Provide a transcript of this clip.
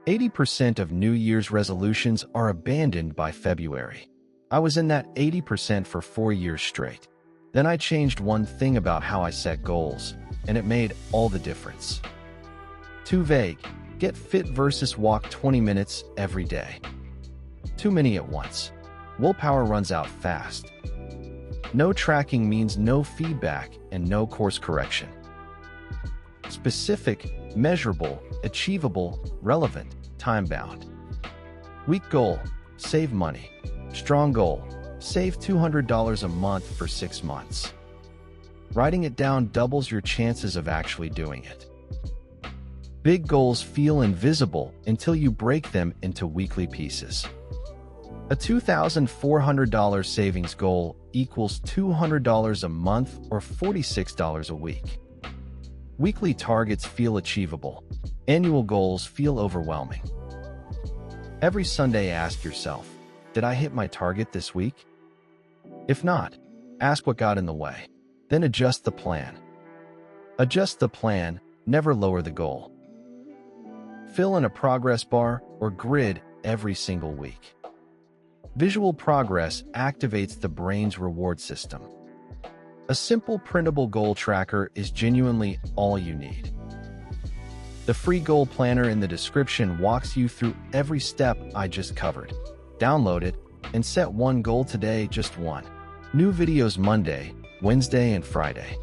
80% of New Year's resolutions are abandoned by February. I was in that 80% for 4 years straight. Then I changed one thing about how I set goals, and it made all the difference. Too vague. Get fit versus walk 20 minutes every day. Too many at once. Willpower runs out fast. No tracking means no feedback and no course correction. Specific, measurable, achievable, relevant, time-bound. Weak goal, save money. Strong goal, save $200 a month for 6 months. Writing it down doubles your chances of actually doing it. Big goals feel invisible until you break them into weekly pieces. A $2,400 savings goal equals $200 a month or $46 a week. Weekly targets feel achievable. Annual goals feel overwhelming. Every Sunday, ask yourself, did I hit my target this week? If not, ask what got in the way. Then adjust the plan. Adjust the plan, never lower the goal. Fill in a progress bar or grid every single week. Visual progress activates the brain's reward system. A simple printable goal tracker is genuinely all you need. The free goal planner in the description walks you through every step I just covered. Download it and set one goal today, just one. New videos Monday, Wednesday, and Friday.